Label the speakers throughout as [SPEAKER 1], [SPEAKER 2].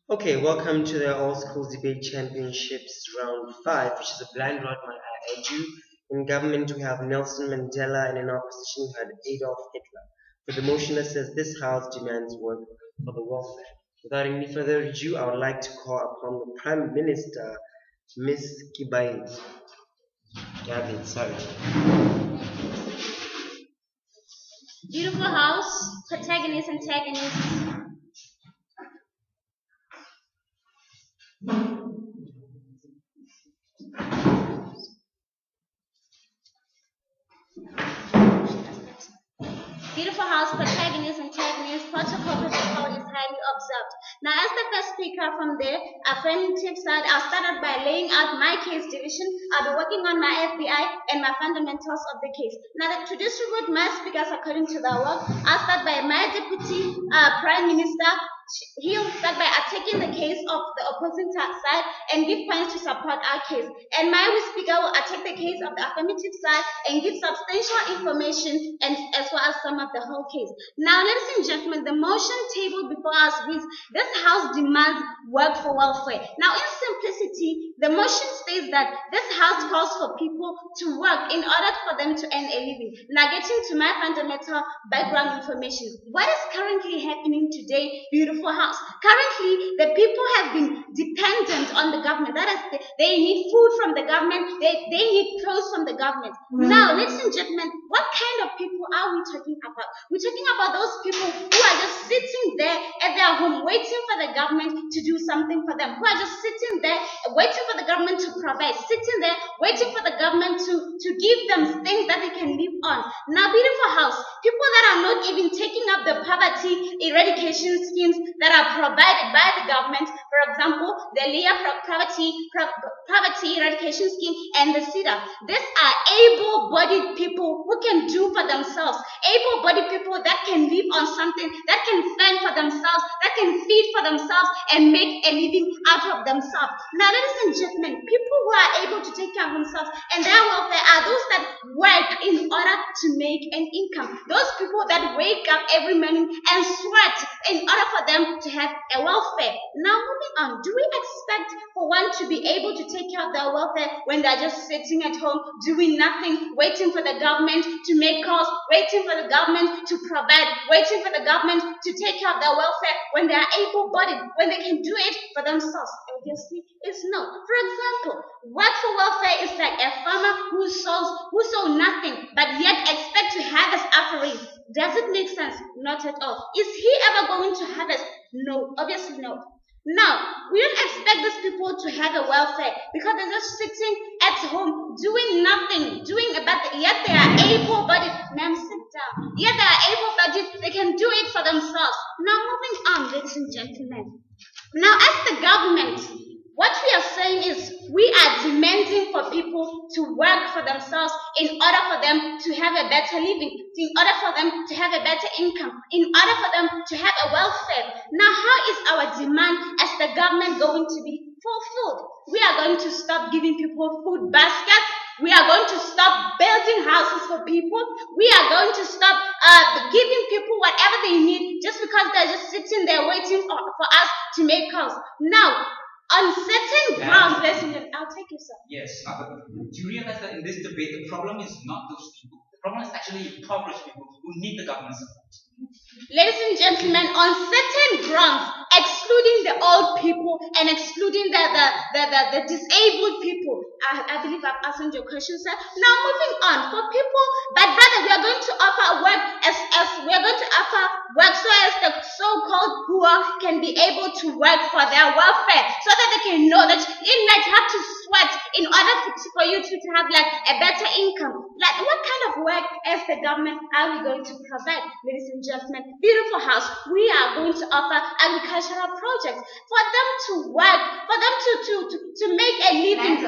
[SPEAKER 1] Okay, welcome to the All Schools Debate Championships Round 5, which is a blind round, might I add you. In government, we have Nelson Mandela, and in opposition, we had Adolf Hitler. For the motion that says this House demands work for the welfare. Without any further ado, I would like to call upon the Prime Minister, Ms. Kibai. Gavin, sorry.
[SPEAKER 2] Beautiful house, protagonist, antagonist. Beautiful house, protagonist, antagonist, protocol is highly observed. Now, as the first speaker from the affirmative side, I'll start out by laying out my case division. I'll be working on my FBI and my fundamentals of the case. Now, to distribute my speakers according to the work, I'll start by my deputy prime minister. He'll start by attacking the case of the opposing side and give points to support our case. And my speaker will attack the case of the affirmative side and give substantial information and as well as sum up the whole case. Now, ladies and gentlemen, the motion tabled before us reads, this House demands work for welfare. Now, in simplicity, the motion states that this House calls for people to work in order for them to earn a living. Now, getting to my fundamental background information, what is currently happening today, beautiful House? Currently, the people have been dependent on the government. That is, they need food from the government, they need clothes from the government. Now, ladies and gentlemen, what kind of people are we talking about? We're talking about those people who are just sitting there at their home waiting for the government to do something for them, who are just sitting there waiting for the government to provide, sitting there waiting for the government to give them things that they can live on. Now, beautiful House, people that are not even taking up the poverty eradication schemes that are provided by the government, for example, the LEA poverty eradication scheme and the CEDA. These are able-bodied people who can do for themselves, able-bodied people that can live on something, that can fend for themselves, that can feed for themselves and make a living out of themselves. Now, ladies and gentlemen, people who are able to take care of themselves and their welfare are those that work in order to make an income. Those people that wake up every morning and sweat in order for them to have a welfare. Now, moving on, do we expect for one to be able to take care of their welfare when they're just sitting at home doing nothing, waiting for the government to make calls, waiting for the government to provide, waiting for the government to take care of their welfare when they are able-bodied, when they can do it for themselves? Obviously, it's no. For example, work for welfare is like a farmer who sows nothing but yet expect to harvest after it. Does it make sense? Not at all. Is he ever going to harvest? No, obviously no. Now, we don't expect these people to have a welfare because they're just sitting at home doing nothing, yet they are able-bodied. Ma'am, sit down. Yet they are able-bodied, they can do it for themselves. Now, moving on, ladies and gentlemen. Now, as the government, what we are saying is we are demanding for people to work for themselves in order for them to have a better living, in order for them to have a better income, in order for them to have a welfare. Now, how is our demand as the government going to be fulfilled? We are going to stop giving people food baskets. We are going to stop building houses for people. We are going to stop giving people whatever they need just because they're just sitting there waiting for us to make calls. Now, on certain grounds, I'll take you, sir.
[SPEAKER 3] Yes, but do you realize that in this debate, the problem is not those people. The problem is actually impoverished people who need the government support.
[SPEAKER 2] Ladies and gentlemen, on certain grounds, excluding the old people and excluding the disabled people, I believe I've answered your question, sir. Now, moving on, for people, but rather we are going to offer work as we are going to offer work so as the so-called poor can be able to work for their welfare, so that they can know that you might have to sweat in order for you to have like a better income. Like, what kind of work as the government are we going to provide, ladies and gentlemen? Beautiful House, we are going to offer agricultural projects for them to work, for them to make a living.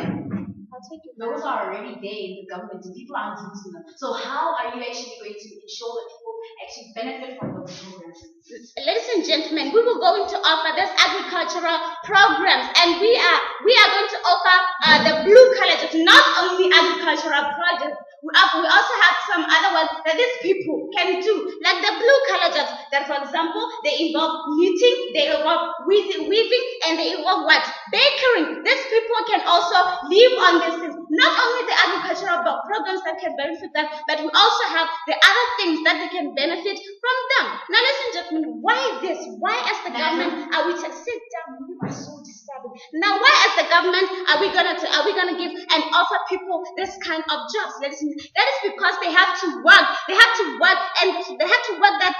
[SPEAKER 2] I'll take you.
[SPEAKER 4] Those are already there in the government and people aren't using them. So how are you actually going to ensure that people actually benefit from those programs?
[SPEAKER 2] Ladies and gentlemen, we will going to offer this agricultural programs, and we are going to offer the blue colleges, not only agricultural projects. We also have some other ones that these people can do, like the blue colleges. That, for example, they involve knitting, they involve weaving, and they involve what? Bakering. These people can also live on these things. Not only the agricultural programs that can benefit them, but we also have the other things that they can benefit from them. Now, listen, gentlemen, why this? Why, as the government, are we to sit down? You are so disturbing. Now, why, as the government, are we gonna give and offer people this kind of jobs? Listen, that is because they have to work. They have to work, and they have to work that.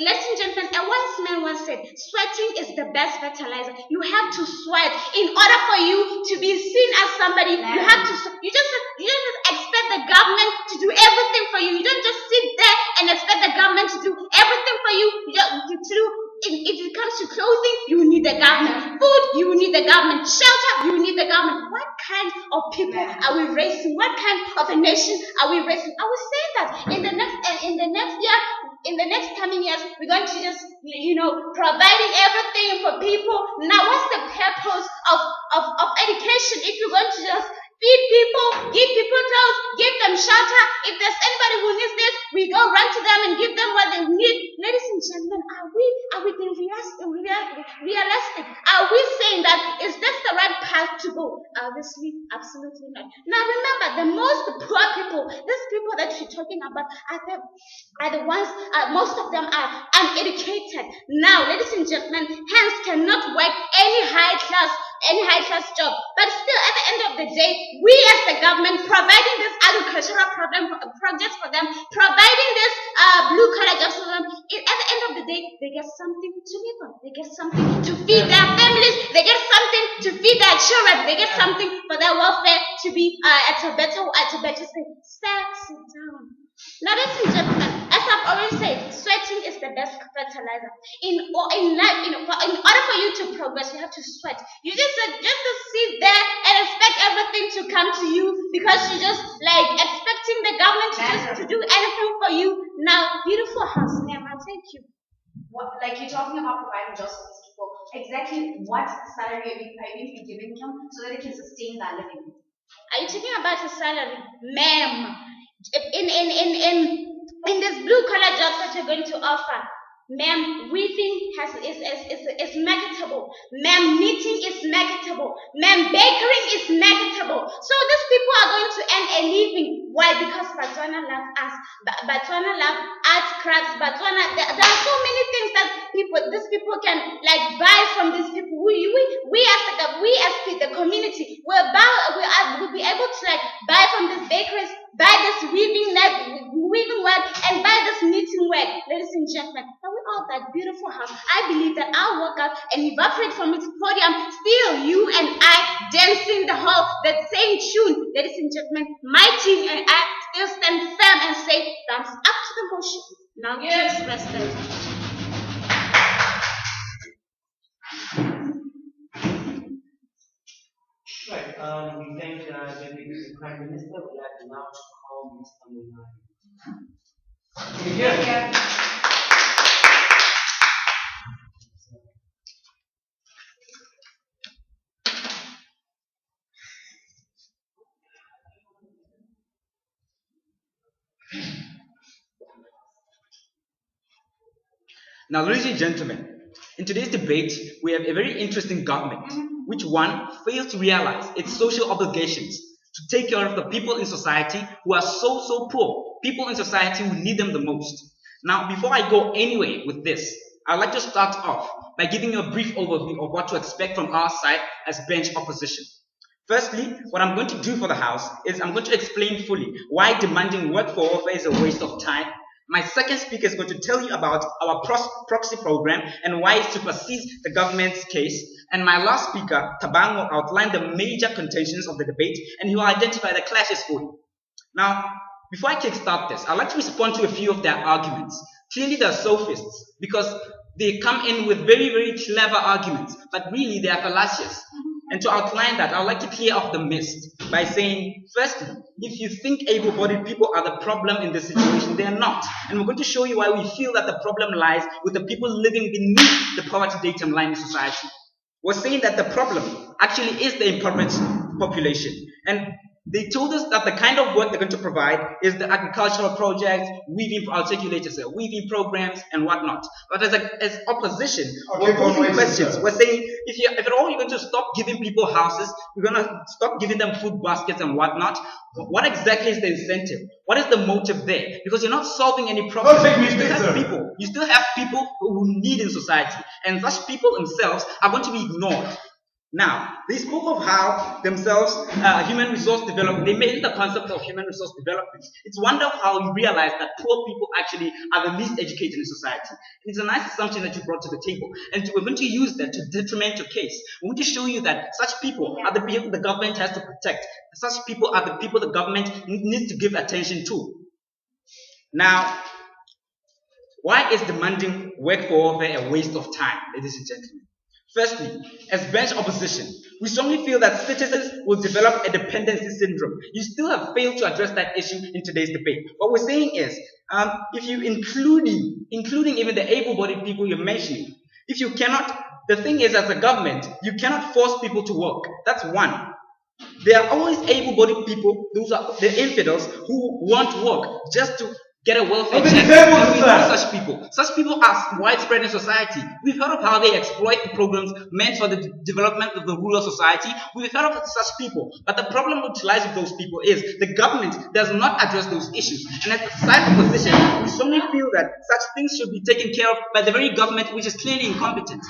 [SPEAKER 2] Ladies and gentlemen, a wise man once said, sweating is the best fertilizer. You have to sweat in order for you to be seen as somebody. You just expect the government to do everything for you. You don't just sit there and expect the government to do everything for you. If it comes to clothing, you need the government. Food, you need the government. Shelter, you need the government. What kind of people are we raising? What kind of a nation are we raising? I was saying that in the next coming years, we're going to just, providing everything for people. Now, what's the purpose of education if you're going to just feed people, give people clothes, give them shelter? If there's anybody who needs this, we go run to them and give them what they need. Ladies and gentlemen, are we being realistic? Are we saying that is this the right path to go? Obviously, absolutely not. Now remember, the most poor people, these people that you're talking about, are the ones, most of them are uneducated. Now, ladies and gentlemen, hands cannot work any high class job. But still, at the end of the day, we as the government providing this agricultural projects for them, providing this blue collar jobs for them, at the end of the day, they get something to live on. They get something to feed their families. They get something to feed their children. They get something for their welfare to be at a better state. Sit down. Now, ladies and gentlemen, as I've already said, sweating is the best fertilizer. In life, in order for you to progress, you have to sweat. You just to sit there and expect everything to come to you because you just like expecting the government to do anything for you. Now, beautiful house, ma'am, I'll take you.
[SPEAKER 4] What, like you're talking about providing jobs for these people? Exactly what salary are you going to be giving them so that they can sustain their living?
[SPEAKER 2] Are you talking about a salary, ma'am? In this blue collar jobs that you're going to offer, ma'am, weaving is marketable. Ma'am, knitting is marketable. Ma'am, baking is marketable. So these people are going to earn a living. Why? Because Botswana love us. Botswana love arts, crafts. Botswana, there are so many things that these people can like buy from these people. We as the community will be able to like buy from these bakeries, buy this weaving work, and buy this knitting work. Ladies and gentlemen, are we all that beautiful house? I believe that I'll walk out and evaporate from its podium. Still, you and I dancing the whole that same tune. Ladies and gentlemen, my team and I still stand firm and say thumbs up to the motion. Now, yes, rested.
[SPEAKER 1] Right. We thank the Prime Minister. We'd like now to call Mr. Munai.
[SPEAKER 3] Yeah. Now, ladies and gentlemen, in today's debate, we have a very interesting government, which one fails to realize its social obligations to take care of the people in society who are so poor, people in society who need them the most. Now, before I go anywhere with this, I'd like to start off by giving you a brief overview of what to expect from our side as bench opposition. Firstly, what I'm going to do for the House is I'm going to explain fully why demanding work for welfare is a waste of time. My second speaker is going to tell you about our proxy program and why it supersedes the government's case. And my last speaker, Tabang, will outline the major contentions of the debate and he will identify the clashes for you. Now, before I kickstart this, I'd like to respond to a few of their arguments. Clearly, they're sophists because they come in with very clever arguments, but really they are fallacious. And to outline that, I would like to clear up the mist by saying, firstly, if you think able-bodied people are the problem in this situation, they are not. And we're going to show you why we feel that the problem lies with the people living beneath the poverty datum line in society. We're saying that the problem actually is the impoverished population. And they told us that the kind of work they're going to provide is the agricultural projects, weaving, articulators, weaving programs, and whatnot. But as opposition, we're posing questions. We're saying, if at all you're going to stop giving people houses, you're going to stop giving them food baskets and whatnot, what exactly is the incentive? What is the motive there? Because you're not solving any problem. You still have people who need in society, and such people themselves are going to be ignored. Now, they spoke of how themselves, human resource development, they made the concept of human resource development. It's wonderful how you realize that poor people actually are the least educated in society. It's a nice assumption that you brought to the table. And we're going to use that to detriment your case. We want to show you that such people are the people the government has to protect. Such people are the people the government needs to give attention to. Now, why is demanding work for welfare a waste of time, ladies and gentlemen? Firstly, as branch opposition, we strongly feel that citizens will develop a dependency syndrome. You still have failed to address that issue in today's debate. What we're saying is, if you including even the able-bodied people you're mentioning, if you cannot, the thing is, as a government, you cannot force people to work. That's one. There are always able-bodied people, those are the infidels, who want work just to get a welfare check. Such people are widespread in society. We've heard of how they exploit the programs meant for the development of the rural society. We've heard of such people. But the problem which lies with those people is the government does not address those issues. And as a side opposition, we strongly feel that such things should be taken care of by the very government which is clearly incompetent.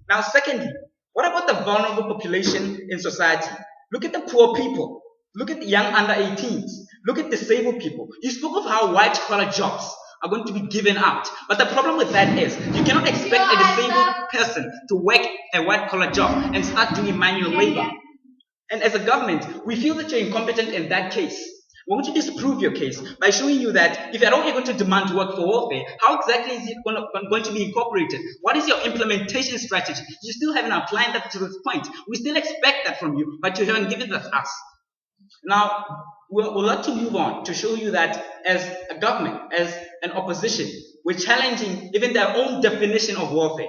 [SPEAKER 3] Now, secondly, what about the vulnerable population in society? Look at the poor people. Look at the young under 18s. Look at disabled people. You spoke of how white-collar jobs are going to be given out. But the problem with that is you cannot expect a disabled person to work a white-collar job and start doing manual labor. And as a government, we feel that you're incompetent in that case. We want to disprove your case by showing you that if at all you're going to demand work for welfare, how exactly is it going to be incorporated? What is your implementation strategy? You still haven't applied that to this point. We still expect that from you, but you haven't given that to us. Now, we'll like to move on to show you that as a government, as an opposition, we're challenging even their own definition of welfare.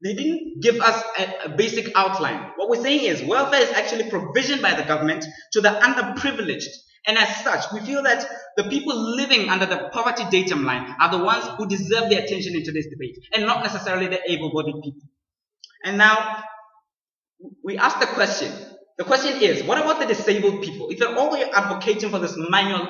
[SPEAKER 3] They didn't give us a basic outline. What we're saying is welfare is actually provisioned by the government to the underprivileged. And as such, we feel that the people living under the poverty datum line are the ones who deserve the attention in today's debate, and not necessarily the able-bodied people. And now, we ask the question. The question is, what about the disabled people? If you're all advocating for this manual,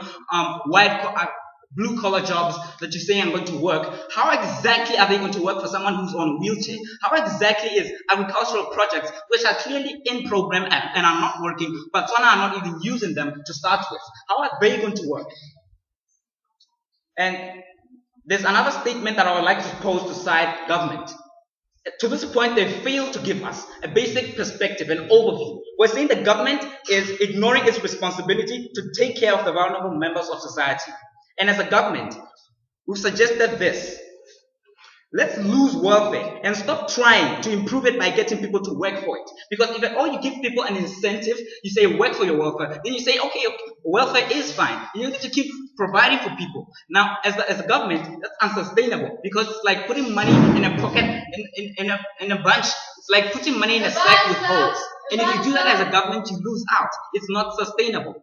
[SPEAKER 3] blue-collar jobs that you're saying are going to work, how exactly are they going to work for someone who's on a wheelchair? How exactly is agricultural projects, which are clearly in program and are not working, but Botswana are not even using them to start with? How are they going to work? And there's another statement that I would like to pose to side government. To this point, they failed to give us a basic perspective, an overview. We're saying the government is ignoring its responsibility to take care of the vulnerable members of society. And as a government, we've suggested this. Let's lose welfare and stop trying to improve it by getting people to work for it. Because if at all you give people an incentive, you say work for your welfare, then you say, okay, welfare is fine. You need to keep providing for people. Now, as a government, that's unsustainable because it's like putting money in a pocket, in a bunch. It's like putting money in a sack with holes. And if you do that as a government, you lose out. It's not sustainable.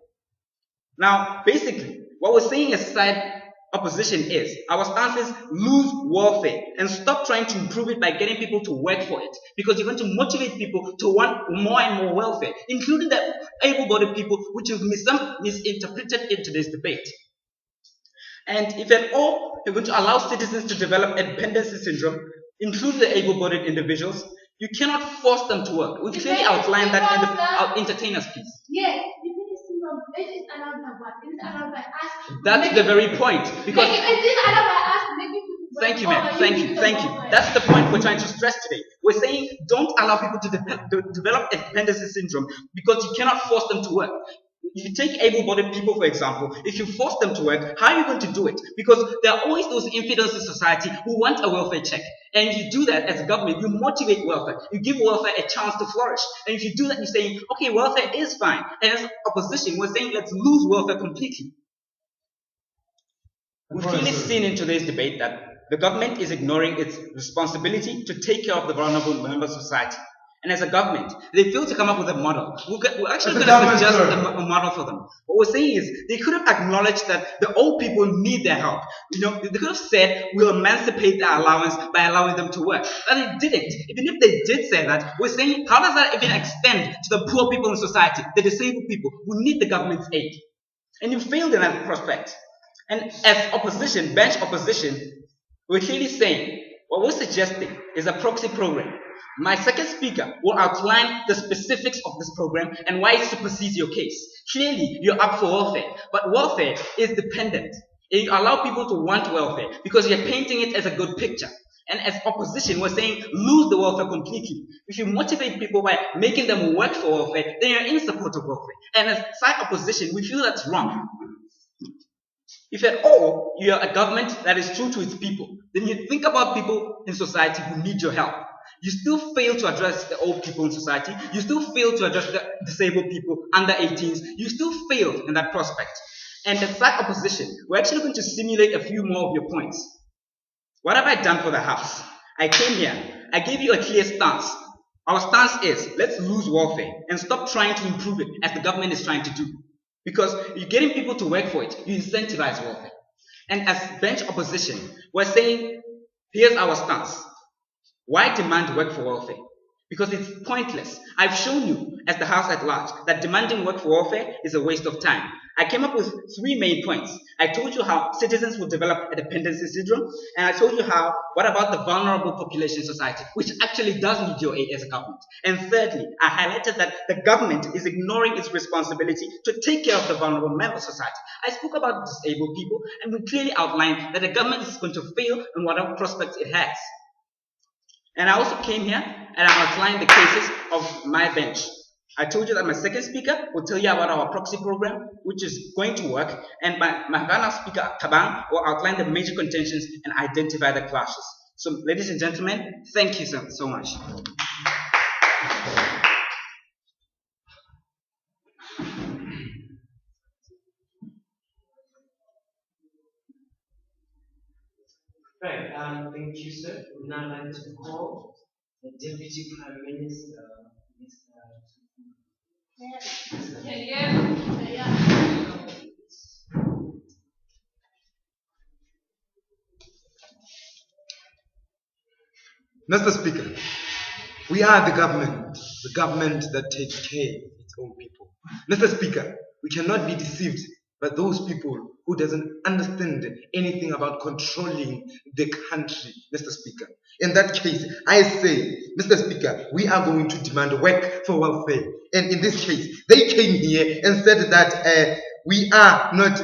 [SPEAKER 3] Now, basically, what we're saying as side opposition is, our stance is lose welfare and stop trying to improve it by getting people to work for it. Because you're going to motivate people to want more and more welfare, including the able-bodied people, which you've misinterpreted in today's debate. And if at all you're going to allow citizens to develop a dependency syndrome, including the able-bodied individuals, you cannot force them to work. We've clearly outlined that in the entertainers piece.
[SPEAKER 2] Yes. It is allowed by what? It is allowed by us.
[SPEAKER 3] That's the very point. Because
[SPEAKER 2] it is allowed by us.
[SPEAKER 3] Thank you, ma'am. Thank you. That's the point we're trying to stress today. We're saying don't allow people to develop a dependency syndrome because you cannot force them to work. You take able-bodied people, for example, if you force them to work, how are you going to do it? Because there are always those infidels in society who want a welfare check. And you do that as a government, you motivate welfare. You give welfare a chance to flourish. And if you do that, you're saying, okay, welfare is fine. And as opposition, we're saying, let's lose welfare completely. We've clearly seen in today's debate that the government is ignoring its responsibility to take care of the vulnerable members of society. And as a government, they fail to come up with a model. We're actually going to suggest a model for them. What we're saying is they could have acknowledged that the old people need their help. They could have said we'll emancipate their allowance by allowing them to work. But they didn't. Even if they did say that, we're saying how does that even extend to the poor people in society, the disabled people who need the government's aid? And you failed in that prospect. And as opposition, bench opposition, we're clearly saying what we're suggesting is a proxy program. My second speaker will outline the specifics of this program and why it supersedes your case. Clearly, you're up for welfare, but welfare is dependent. You allow people to want welfare because you're painting it as a good picture. And as opposition, we're saying lose the welfare completely. If you motivate people by making them work for welfare, then you're in support of welfare. And as side opposition, we feel that's wrong. If at all you are a government that is true to its people, then you think about people in society who need your help. You still fail to address the old people in society. You still fail to address the disabled people under 18s. You still failed in that prospect. And as side opposition, we're actually going to simulate a few more of your points. What have I done for the House? I came here. I gave you a clear stance. Our stance is, let's lose welfare and stop trying to improve it as the government is trying to do. Because you're getting people to work for it, you incentivize welfare. And as bench opposition, we're saying, here's our stance. Why demand work for welfare? Because it's pointless. I've shown you, as the House at large, that demanding work for welfare is a waste of time. I came up with 3 main points. I told you how citizens will develop a dependency syndrome, and I told you what about the vulnerable population society, which actually does need your aid as a government. And thirdly, I highlighted that the government is ignoring its responsibility to take care of the vulnerable member society. I spoke about disabled people, and we clearly outlined that the government is going to fail in whatever prospects it has. And I also came here and I outlined the cases of my bench. I told you that my second speaker will tell you about our proxy program, which is going to work, and my final speaker, Tabang, will outline the major contentions and identify the clashes. So, ladies and gentlemen, thank you so much.
[SPEAKER 1] Right, thank you, sir. We'd now like to call the Deputy Prime Minister,
[SPEAKER 5] Mr. Speaker, we are the government that takes care of its own people. Mr. Speaker, we cannot be deceived by those people who doesn't understand anything about controlling the country, Mr. Speaker. In that case, I say, Mr. Speaker, we are going to demand work for welfare. And in this case, they came here and said that we are not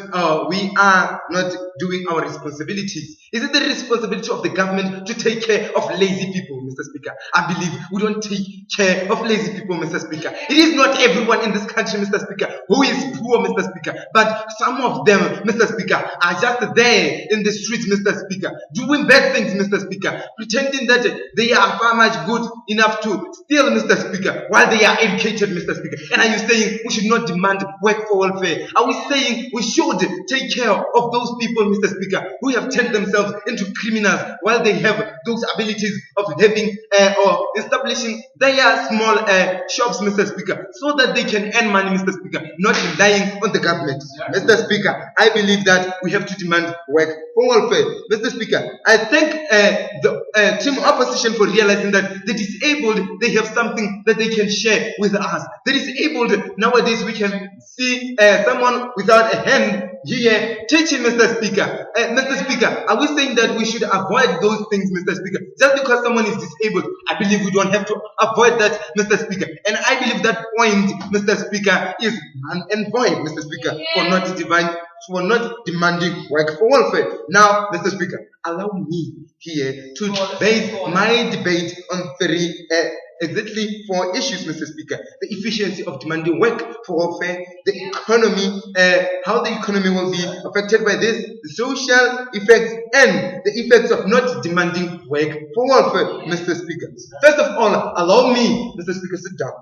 [SPEAKER 5] doing our responsibilities. Is it the responsibility of the government to take care of lazy people, Mr. Speaker? I believe we don't take care of lazy people, Mr. Speaker. It is not everyone in this country, Mr. Speaker, who is poor, Mr. Speaker, but some of them, Mr. Speaker, are just there in the streets, Mr. Speaker, doing bad things, Mr. Speaker, pretending that they are far much good enough to steal, Mr. Speaker, while they are educated, Mr. Speaker. And are you saying we should not demand work for welfare? Are we saying we should take care of those people, Mr. Speaker, who have turned themselves into criminals while they have those abilities of having or establishing their small shops, Mr. Speaker, so that they can earn money, Mr. Speaker, not relying on the government. Mr. Speaker, I believe that we have to demand work for welfare. Mr. Speaker, I thank the team opposition for realizing that the disabled, they have something that they can share with us. The disabled, nowadays we can see someone without a hand here teaching, Mr. Speaker. Mr. Speaker, are we saying that we should avoid those things, Mr. Speaker? Just because someone is disabled, I believe we don't have to avoid that, Mr. Speaker. And I believe that point, Mr. Speaker, is null and void, Mr. Speaker, for not demanding work for welfare. Now, Mr. Speaker, allow me here to base my debate on 3 exactly four issues, Mr. Speaker: the efficiency of demanding work for welfare, the economy, how the economy will be affected by this, the social effects, and the effects of not demanding work for welfare, Mr. Speaker. First of all, allow me, Mr. Speaker, sit down.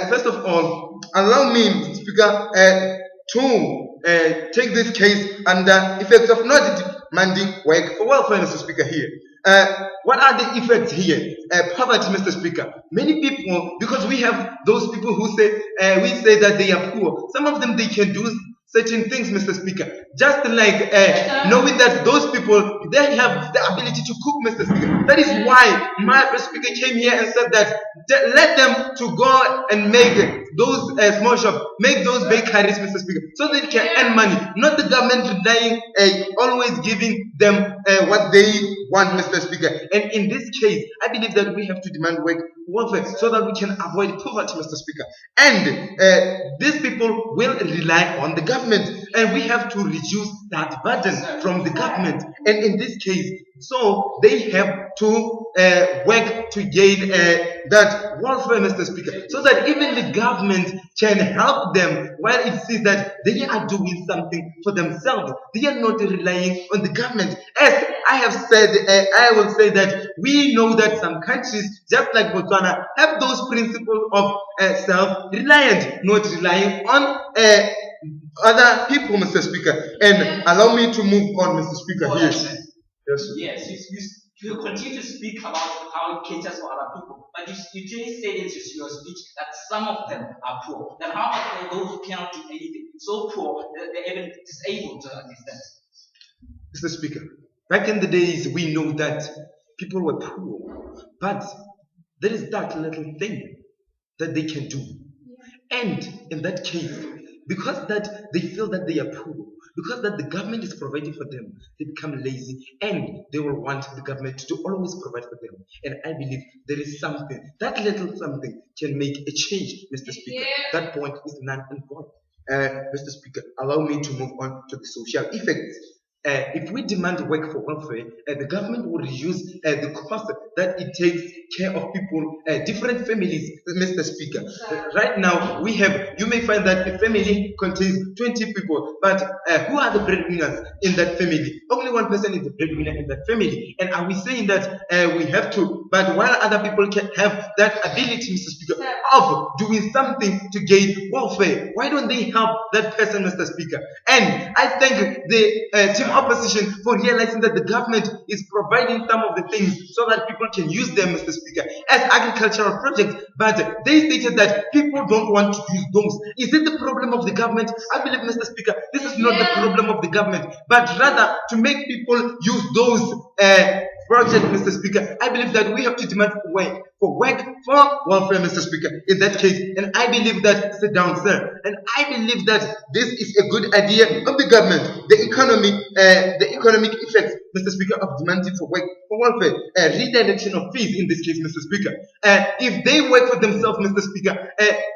[SPEAKER 5] First of all, allow me, Mr. Speaker, to take this case under effects of not demanding work for welfare, Mr. Speaker, here. What are the effects here? Poverty, Mr. Speaker. Many people, because we have those people who say, we say that they are poor. Some of them, they can do certain things, Mr. Speaker. Just like knowing that those people, they have the ability to cook, Mr. Speaker. That is why my first speaker came here and said that let them to go and make those small shops, make those bakeries, Mr. Speaker, so they can earn money. Not the government relying, always giving them what they want, Mr. Speaker. And in this case, I believe that we have to demand work welfare so that we can avoid poverty, Mr. Speaker. And these people will rely on the government, and we have to reduce that burden from the government. And in this case, so they have to work to gain that welfare, Mr. Speaker, so that even the government can help them while it sees that they are doing something for themselves. They are not relying on the government. As I have said, I will say that we know that some countries, just like Botswana, have those principles of self-reliant, not relying on other people, Mr. Speaker. And allow me to move on, Mr. Speaker. Yes.
[SPEAKER 3] Yes, you continue to speak about how it caters for other people, but you just said in your speech that some of them are poor. Then how about those who cannot do anything? So poor that they're even disabled to an extent.
[SPEAKER 5] Mr. Speaker, back in the days, we know that people were poor, but there is that little thing that they can do. And in that case, because that they feel that they are poor, because that the government is providing for them, they become lazy and they will want the government to always provide for them. And I believe there is something, that little something can make a change, Mr. Speaker. That point is null and void. Mr. Speaker, allow me to move on to the social effects. If we demand work for welfare, the government will reduce the cost that it takes care of people, different families, Mr. Speaker. Right now, you may find that a family contains 20 people, but who are the breadwinners in that family? Only one person is the breadwinner in that family. And are we saying that we have to, but while other people can have that ability, Mr. Speaker, of doing something to gain welfare, why don't they help that person, Mr. Speaker? And I thank the team opposition for realizing that the government is providing some of the things so that people can use them, Mr. Speaker, as agricultural projects. But they stated that people don't want to use those. Is it the problem of the government? I believe, Mr. Speaker, this is not the problem of the government, but rather to make people use those projects, Mr. Speaker. I believe that we have to demand work for welfare, Mr. Speaker, in that case. And I believe that, sit down, sir, and I believe that this is a good idea of the government. The economic effects, Mr. Speaker, of demanding for work for welfare, redirection of fees in this case, Mr. Speaker. If they work for themselves, Mr. Speaker,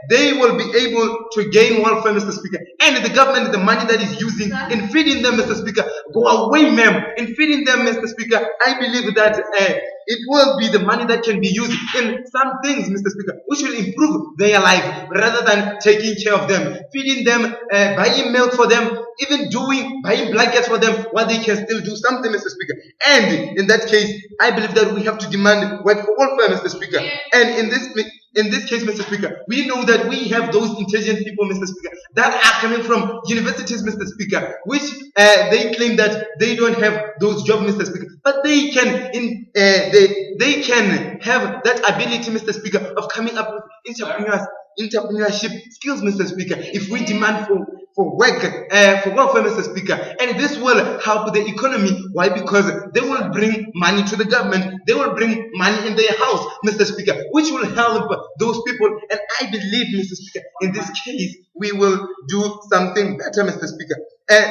[SPEAKER 5] they will be able to gain welfare, Mr. Speaker. And the government, the money that is using in feeding them, Mr. Speaker, go away, ma'am. In feeding them, Mr. Speaker, I believe that it will be the money that can be used in some things, Mr. Speaker, which will improve their life rather than taking care of them, feeding them, buying milk for them, even buying blankets for them, while they can still do something, Mr. Speaker. And in that case, I believe that we have to demand work for welfare, Mr. Speaker. And in this case, Mr. Speaker, we know that we have those intelligent people, Mr. Speaker, that are coming from universities, Mr. Speaker, which they claim that they don't have those jobs, Mr. Speaker, but they can they can have that ability, Mr. Speaker, of coming up with entrepreneurship skills, Mr. Speaker, if we demand for work, for welfare, Mr. Speaker. And this will help the economy. Why? Because they will bring money to the government. They will bring money in their house, Mr. Speaker, which will help those people. And I believe, Mr. Speaker, in this case, we will do something better, Mr. Speaker.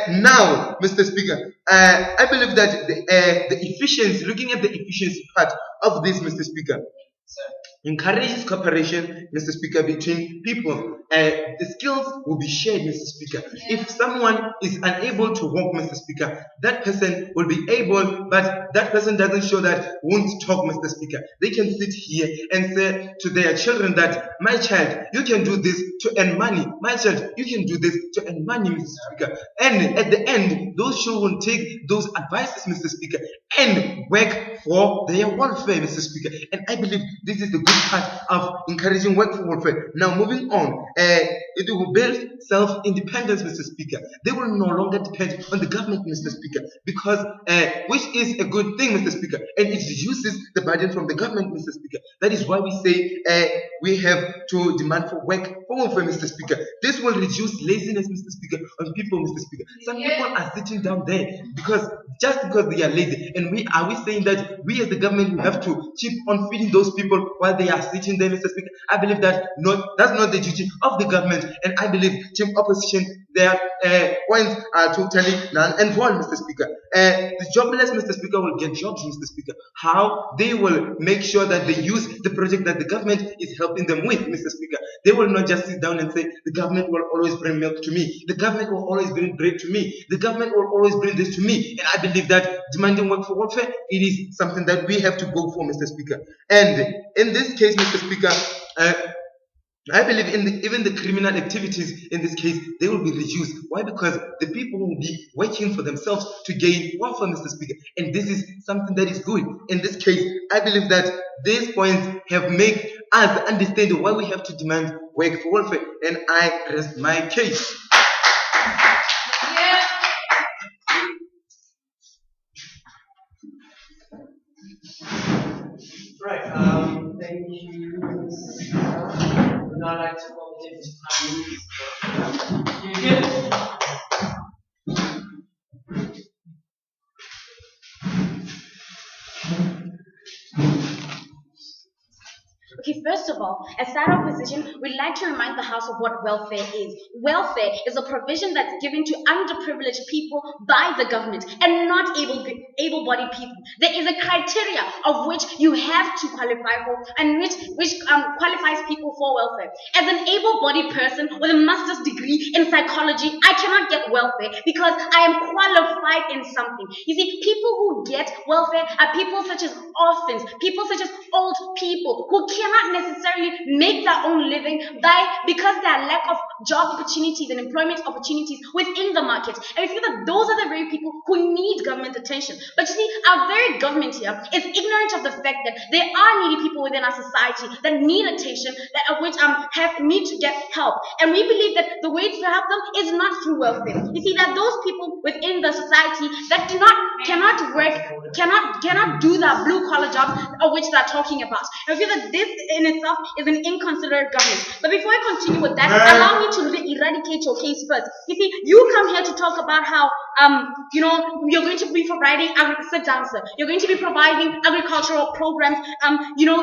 [SPEAKER 5] Now, Mr. Speaker, I believe that the efficiency, looking at the efficiency part of this, Mr. Speaker, encourages cooperation, Mr. Speaker, between people. The skills will be shared, Mr. Speaker. If someone is unable to walk, Mr. Speaker, that person will be able, but that person doesn't show that won't talk, Mr. Speaker. They can sit here and say to their children that, my child, you can do this to earn money. My child, you can do this to earn money, Mr. Speaker. And at the end, those children will take those advices, Mr. Speaker, and work for their welfare, Mr. Speaker. And I believe this is the good part of encouraging work for welfare. Now, moving on, it will build self-independence, Mr. Speaker. They will no longer depend on the government, Mr. Speaker, because which is a good thing, Mr. Speaker, and it reduces the burden from the government, Mr. Speaker. That is why we say we have to demand for work for welfare, Mr. Speaker. This will reduce laziness, Mr. Speaker, on people, Mr. Speaker. Some people are sitting down there because they are lazy, and we saying that we as the government we have to keep on feeding those people while they are sitting there, Mr. Speaker. I believe that's not the duty of the government, and I believe team opposition their points are totally non-involved, Mr. Speaker. The jobless, Mr. Speaker, will get jobs, Mr. Speaker. How? They will make sure that they use the project that the government is helping them with, Mr. Speaker. They will not just sit down and say, the government will always bring milk to me. The government will always bring bread to me. The government will always bring this to me. And I believe that demanding work for welfare, it is something that we have to go for, Mr. Speaker. And in this case, Mr. Speaker, I believe even the criminal activities in this case, they will be reduced. Why? Because the people will be working for themselves to gain welfare, Mr. Speaker. And this is something that is good. In this case, I believe that these points have made us understand why we have to demand work for welfare. And I rest my case.
[SPEAKER 1] Right, thank you. Would now like to call the Deputy Prime Minister.
[SPEAKER 4] Okay, first of all, as side opposition, we'd like to remind the House of what welfare is. Welfare is a provision that's given to underprivileged people by the government and not able-bodied people. There is a criteria of which you have to qualify for and which qualifies people for welfare. As an able-bodied person with a master's degree in psychology, I cannot get welfare because I am qualified in something. You see, people who get welfare are people such as orphans, people such as old people who cannot necessarily make their own living because there are lack of job opportunities and employment opportunities within the market. And we feel that those are the very people who need government attention. But you see, our very government here is ignorant of the fact that there are needy people within our society that need attention, need to get help. And we believe that the way to help them is not through welfare. You see, that those people within the society that cannot work, cannot do the blue collar jobs of which they're talking about. And we feel that this in itself is an inconsiderate government. But before I continue with that, allow me to eradicate your case first. You see, you come here to talk about how you're going to be providing you're going to be providing agricultural programs,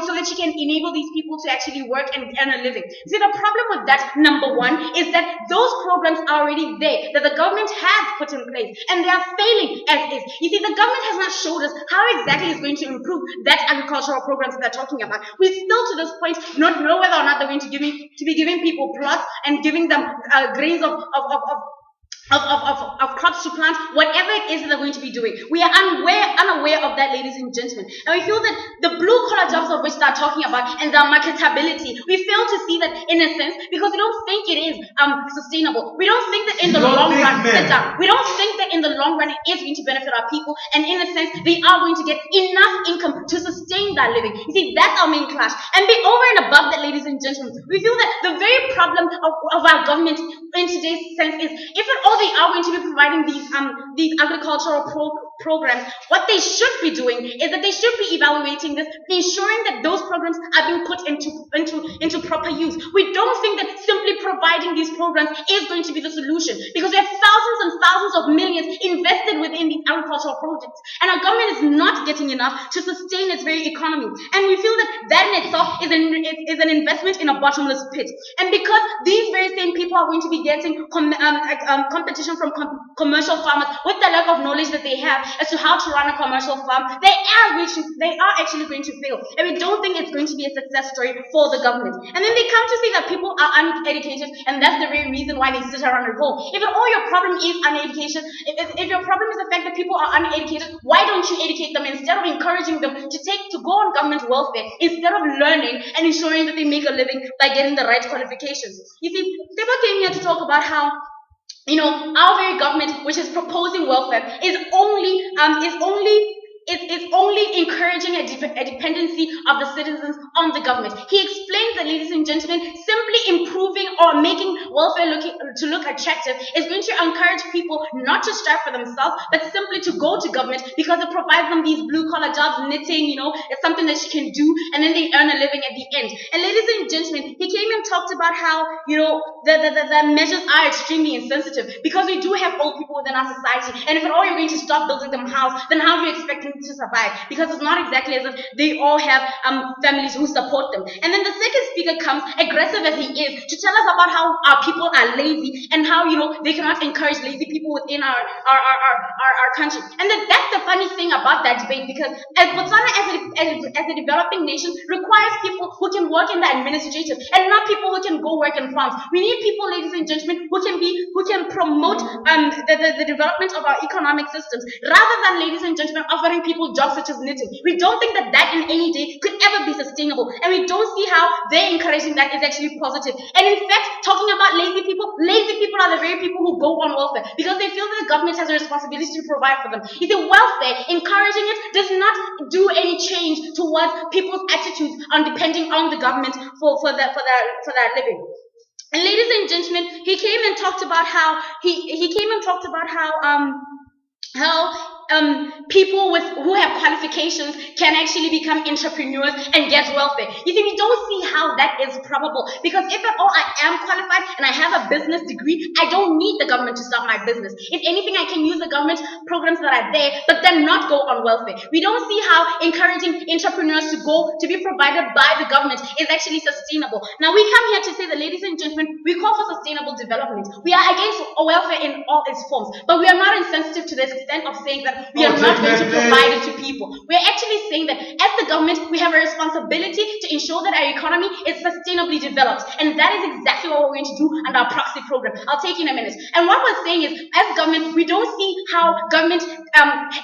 [SPEAKER 4] so that you can enable these people to actually work and earn a living. See, the problem with that, number one, is that those programs are already there, that the government has put in place, and they are failing as is. You see, the government has not showed us how exactly it's going to improve that agricultural programs that they're talking about. We still, to this point, not know whether or not they're going to be giving people plots and giving them grains of crops to plant, whatever it is that they're going to be doing. We are unaware of that, ladies and gentlemen. And we feel that the blue collar jobs of which they're talking about and their marketability, we fail to see that in a sense because we don't think it is sustainable. We don't think that in the long run, we don't think that in the long run it is going to benefit our people, and in a sense they are going to get enough income to sustain that living. You see, that's our main clash. And be over and above that, ladies and gentlemen, we feel that the very problem of our government in today's sense is, if at all they are going to be providing these agricultural programs, what they should be doing is that they should be evaluating this, ensuring that those programs are being put into proper use. We don't think that simply providing these programs is going to be the solution, because we have thousands and thousands of millions invested within these agricultural projects, and our government is not getting enough to sustain its very economy. And we feel that in itself is an investment in a bottomless pit. And because these very same people are going to be getting competition from commercial farmers with the lack of knowledge that they have, as to how to run a commercial farm, they are actually going to fail. And we don't think it's going to be a success story for the government. And then they come to say that people are uneducated, and that's the very reason why they sit around at home. If all your problem is uneducation, if your problem is the fact that people are uneducated, why don't you educate them instead of encouraging them to go on government welfare instead of learning and ensuring that they make a living by getting the right qualifications? You see, Seba came here to talk about how our very government, which is proposing welfare, is only encouraging a dependency of the citizens on the government. He explains that, ladies and gentlemen, simply improving or making welfare look attractive is going to encourage people not to strive for themselves, but simply to go to government because it provides them these blue-collar jobs, knitting, it's something that you can do, and then they earn a living at the end. And ladies and gentlemen, he came and talked about how, the measures are extremely insensitive because we do have old people within our society, and if at all you're going to stop building them a house, then how do you expect them to survive? Because it's not exactly as if they all have families who support them. And then the second speaker comes, aggressive as he is, to tell us about how our people are lazy and how they cannot encourage lazy people within our country. And then that's the funny thing about that debate, because Botswana as a developing nation requires people who can work in the administrative and not people who can go work in farms. We need people, ladies and gentlemen, who can promote the development of our economic systems, rather than, ladies and gentlemen, offering people jobs such as knitting. We don't think that in any day could ever be sustainable, and we don't see how they're encouraging that is actually positive. And in fact, talking about lazy people are the very people who go on welfare because they feel that the government has a responsibility to provide for them. You see, welfare, encouraging it, does not do any change towards people's attitudes on depending on the government for their living. And ladies and gentlemen, he came and talked about how people who have qualifications can actually become entrepreneurs and get welfare. You see, we don't see how that is probable, because if at all I am qualified and I have a business degree, I don't need the government to start my business. If anything, I can use the government programs that are there, but then not go on welfare. We don't see how encouraging entrepreneurs to be provided by the government is actually sustainable. Now, we come here to say that, ladies and gentlemen, we call for sustainable development. We are against welfare in all its forms, but we are not insensitive to the extent of saying that we are not going to provide it to people. We are actually saying that as the government, we have a responsibility to ensure that our economy is sustainably developed. And that is exactly what we're going to do under our proxy program. I'll take you in a minute. And what we're saying is, as government, we don't see how government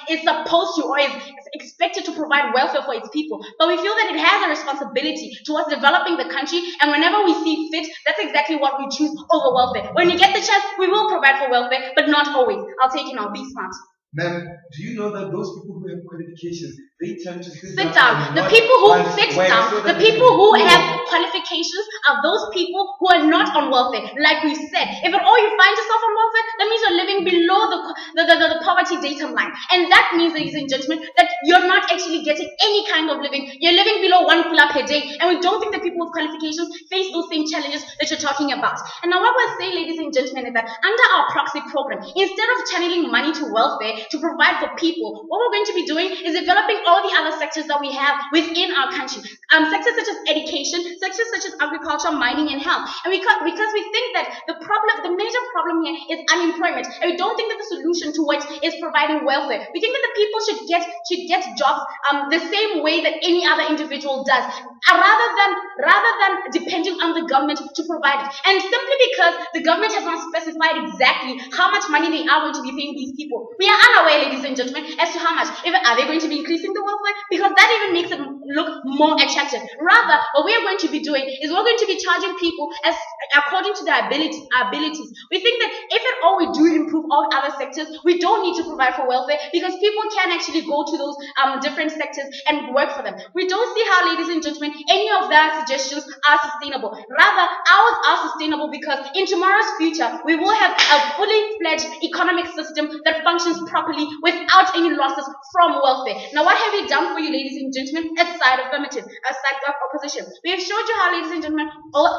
[SPEAKER 4] is supposed to or is expected to provide welfare for its people. But we feel that it has a responsibility towards developing the country. And whenever we see fit, that's exactly what we choose over welfare. When we get the chance, we will provide for welfare, but not always. I'll take you now. Be smart.
[SPEAKER 5] Ma'am, do you know that those people who have qualifications, they tend to sit
[SPEAKER 4] down. The people who sit down, the people who have qualifications are those people who are not on welfare. Like we said, if at all you find yourself on welfare, that means you're living below the poverty datum line. And that means, ladies and gentlemen, that you're not actually getting any kind of living. You're living below 1 kula per day. And we don't think that people with qualifications face those same challenges that you're talking about. And now what we're saying, ladies and gentlemen, is that under our proxy program, instead of channeling money to welfare, to provide for people, what we're going to be doing is developing all the other sectors that we have within our country. Sectors such as education, sectors such as agriculture, mining, and health. And because we think that the major problem here is unemployment, and we don't think that the solution to it is providing welfare. We think that the people should get jobs the same way that any other individual does, rather than depending on the government to provide it. And simply because the government has not specified exactly how much money they are going to be paying these people, we are unaware, ladies and gentlemen, as to how much. Even are they going to be increasing the welfare? Because that even makes it look more attractive. Rather, what we are going to be doing is we're going to be charging people as according to their abilities. We think that if at all we do improve all other sectors, we don't need to provide for welfare because people can actually go to those different sectors and work for them. We don't see how, ladies and gentlemen, any of their suggestions are sustainable. Rather, ours are sustainable because in tomorrow's future, we will have a fully fledged economic system that functions properly without any losses from welfare. Now, what have we done for you, ladies and gentlemen, as side affirmative, as side of opposition? We have showed you how, ladies and gentlemen,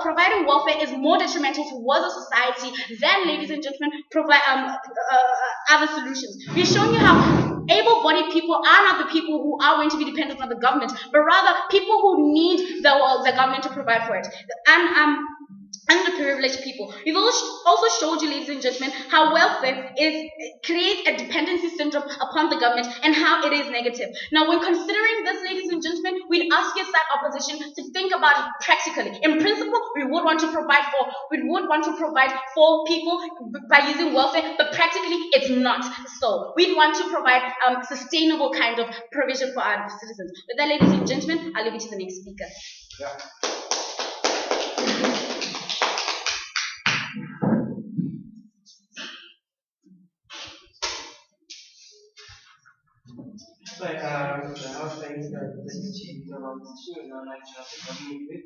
[SPEAKER 4] providing welfare is more detrimental towards a society than, ladies and gentlemen, provide other solutions. We've shown you how able-bodied people are not the people who are going to be dependent on the government, but rather people who need the government to provide for it. And underprivileged people. We've also showed you, ladies and gentlemen, how welfare creates a dependency syndrome upon the government and how it is negative. Now, when considering this, ladies and gentlemen, we'd ask your side opposition to think about it practically. In principle, we would want to provide for people by using welfare, but practically, it's not so. We'd want to provide sustainable kind of provision for our citizens. With that, ladies and gentlemen, I'll leave it to the next speaker.
[SPEAKER 1] But the House thinks that this is achieved the wrong position, and I'd like to have the government with.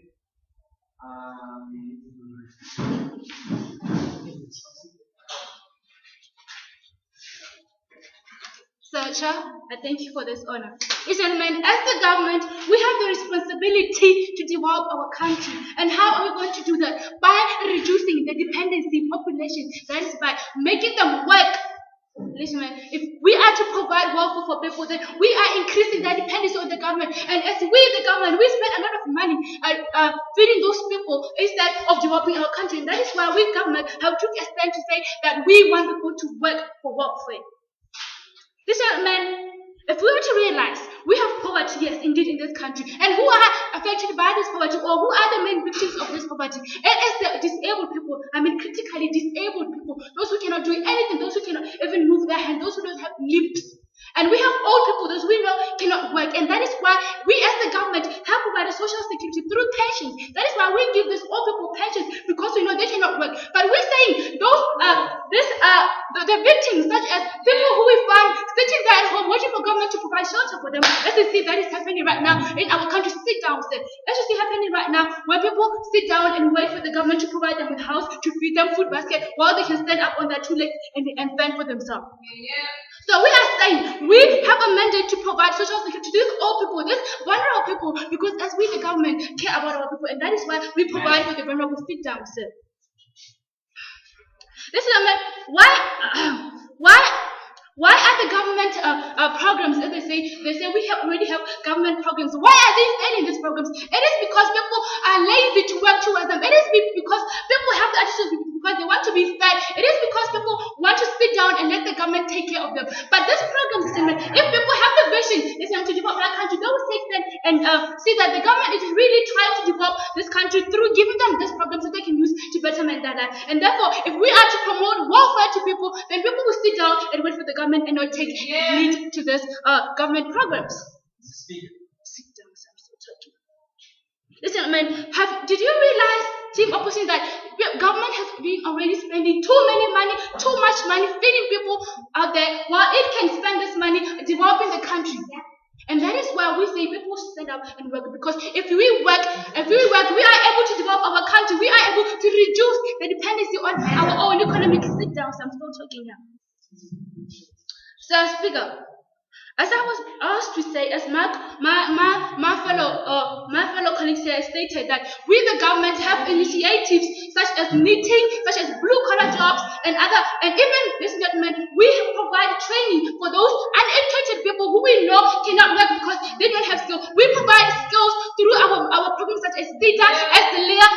[SPEAKER 2] So, Chair, I thank you for this honor. Ladies and gentlemen, as the government, we have the responsibility to develop our country. And how are we going to do that? By reducing the dependency population. That is by making them work. Listen, man, if we are to provide welfare for people, then we are increasing their dependency on the government. And as we, the government, we spend a lot of money feeding those people instead of developing our country. And that is why we, government, have took a stand to say that we want people to work for welfare. Listen, man, if we were to realize we have poverty, yes, indeed, in this country, and who are affected by this poverty, or who are the main victims of this poverty, it is the disabled people, critically disabled people, those who cannot do anything, those who cannot even move their hand, those who don't have limbs. And we have old people, those we know cannot work, and that is why we as the government have provided social security through pensions. That is why we give these old people pensions, because we know they cannot work. But we're saying those the victims, such as people who we find sitting there at home waiting for government to provide shelter for them. Let's just see that is happening right now in our country. Sit down, sir. Let's just see happening right now when people sit down and wait for the government to provide them with house, to feed them food basket, while they can stand up on their two legs and fend for themselves. So we are saying we have a mandate to provide social security to these old people, these vulnerable people, because as we, the government, care about our people, and that is why we provide for the vulnerable. Sit down, sir. Listen, why are the government programs, as they say we already have government programs. Why are they failing these programs? It is because people are lazy to work towards them. It is because people have the attitude because they want to be fed. It is because people want to sit down and let the government take care of them. But this program, if people have the vision, to develop our country, they will take them and see that the government is really trying to develop this country through giving them this program so they can use to betterment their life. And therefore, if we are to promote welfare to people, then people will sit down and wait for the government and not take lead to this government programs. Sit down, I'm still talking. Listen, did you realize, team opposition, that government has been already spending too much money feeding people out there, while it can spend this money developing the country? And that is why we say people should stand up and work, because if we work, we are able to develop our country. We are able to reduce the dependency on our own economic. Sit down, so I'm still talking now. So, Speaker, as I was asked to say, as my fellow colleagues here stated, that we, the government, have initiatives such as knitting, such as blue-collar jobs, and even, ladies and gentlemen, we provide training for those uneducated people who we know cannot work because they don't have skills. We provide skills through our programs such as DITA, as the layer.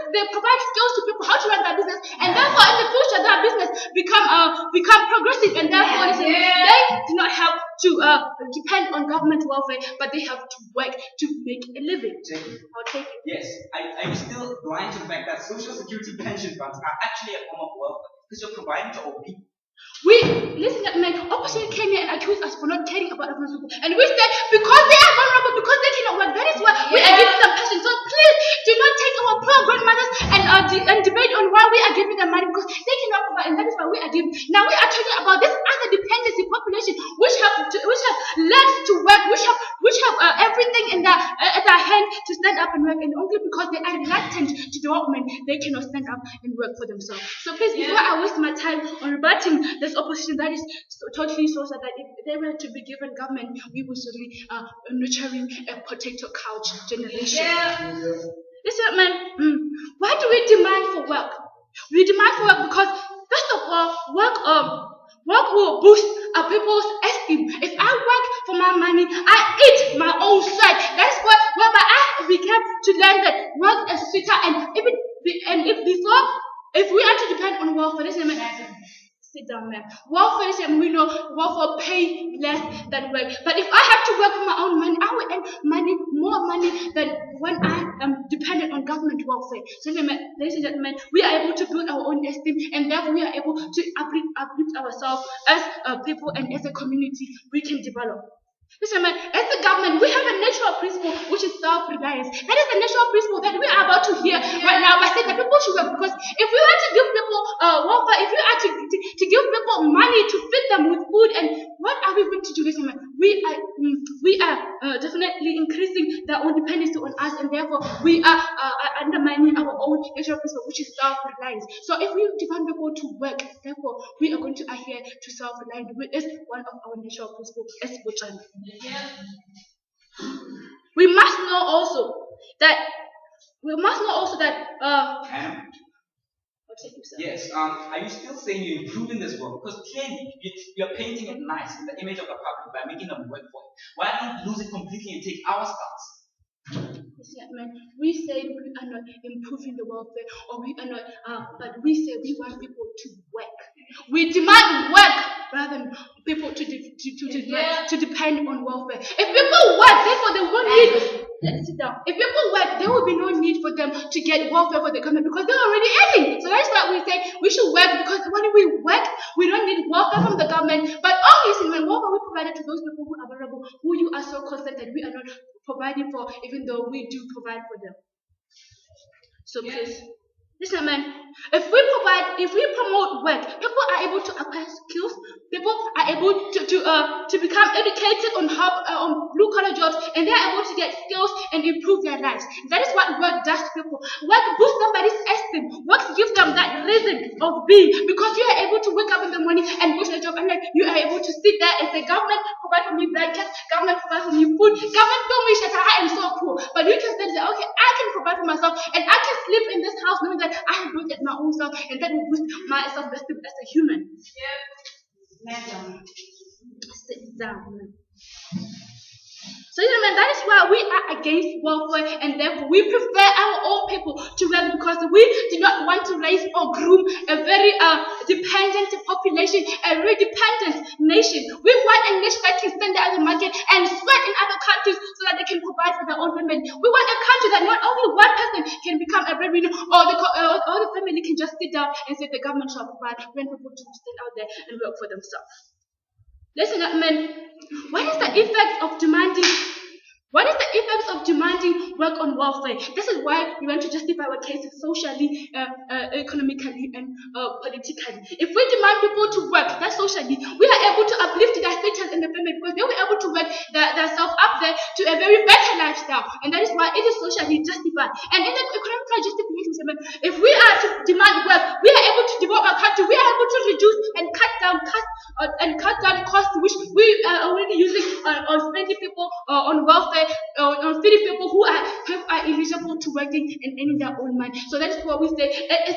[SPEAKER 2] They provide skills to people how to run their business, and therefore in the future their business become progressive, and therefore they do not have to depend on government welfare, but they have to work to make a living. I'll take it.
[SPEAKER 3] Yes, are you still blind to the fact that social security pension funds are actually a form of welfare because you're providing to all people?
[SPEAKER 2] Listen, opposition came here and accused us for not caring about other people, and we said because they are vulnerable, because they cannot work, that is why we are giving them pension. So please do not take our poor grandmothers and debate on why we are giving them money, because they cannot provide, and that is why we are giving. Now we are talking about this other dependency population, which have legs to work, which have everything in at their hand to stand up and work, and only because they are reluctant to development, they cannot stand up and work for themselves. So please, before I waste my time on rebutting this opposition that is totally so sad, that if they were to be given government, we would certainly nurturing a potato couch generation. Listen, why do we demand for work? We demand for work because, first of all, work will boost people's esteem. If I work for my money, I eat my own sweat. That's whereby I began to learn that work is sweeter, and even If we are to depend on welfare, listen, man, sit down, man. Welfare, listen, we know welfare pay less than work. But if I have to work with my own money, I will earn more money than when I am dependent on government welfare. So, ladies and gentlemen, we are able to build our own esteem, and therefore we are able to uplift ourselves as people and as a community. We can develop. Listen, man, as the government, we have a natural principle which is self-reliance. That is the natural principle that we are about to hear right now by saying that people should work. Because if we are to give people welfare, if we are to give people money to feed them with food, and what are we going to do? Listen, man, we are definitely increasing their own dependency on us, and therefore we are undermining our own natural principle, which is self-reliance. So if we demand people to work, therefore we are going to adhere to self-reliance, which is one of our natural principles as Botswana. We must know also that
[SPEAKER 3] Adam? Yes. Are you still saying you're improving this world? Because clearly you're painting it nice in the image of the public by making them work for it. Why not lose it completely and take our stance?
[SPEAKER 2] Man, we say we are not improving the welfare, or we are not, but we say we want people to work. We demand work rather than people to depend on welfare. If people work, therefore they won't need. Let's sit down. If people work, there will be no need for them to get welfare for the government because they're already earning. So that's why we say we should work, because when we work, we don't need welfare from the government. But obviously, when welfare we provide it to those people who are vulnerable, who you are so concerned that we are not providing for, even though we do provide for them. So please, listen, man. If we promote work, people are able to acquire skills. People are able to become educated on blue collar jobs, and they are able to get skills and improve their lives. That is what work does to people. Work boosts somebody's esteem. Work gives them that reason of being, because you are able to wake up in the morning and go to the job, and then you are able to sit there and say, government provide for me blankets, government provide for me food, government don't me shelter. I am so poor. But you can say, okay, I can provide for myself, and I can sleep in this house knowing that I have built it my own self, and that will boost my self-esteem as a human. Madam, sit down. So, that is why we are against welfare, and therefore we prefer our own people to work, because we do not want to raise or groom a very dependent population, a very dependent nation. We want a nation that can stand out in the market and sweat in other countries so that they can provide for their own family. We want a country that not only one person can become a breadwinner, or the family can just sit down and say the government shall provide, when people to stand out there and work for themselves. Listen, what is the effect of demanding work on welfare? This is why we want to justify our case socially, economically, and politically. If we demand people to work, that's socially, we are able to uplift their status in the family, because they will be able to work themselves up there to a very better lifestyle, and that is why it is socially justified. And in the economical justification, if we are to demand work, we are able to develop our country. We are able to reduce and cut down costs, which we are already using on spending people on welfare, on feeding people who are eligible to working and earning their own money. So that is what we say it is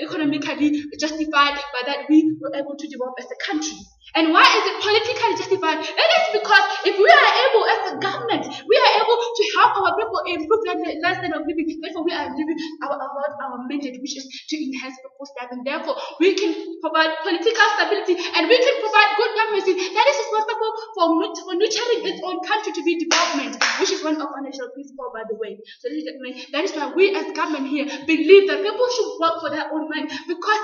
[SPEAKER 2] economically justified, by that we were able to develop as a country. And why is it politically justified? It is because if we are able, as a government, we are able to help our people improve their lifestyle of living. Therefore, we are living about our mandate, which is to enhance people's life, and therefore we can provide political stability, and we can provide good governance that is responsible for nurturing its own country to be development, which is one of our national principles, by the way. So that is why we as government here believe that people should work for their own money, because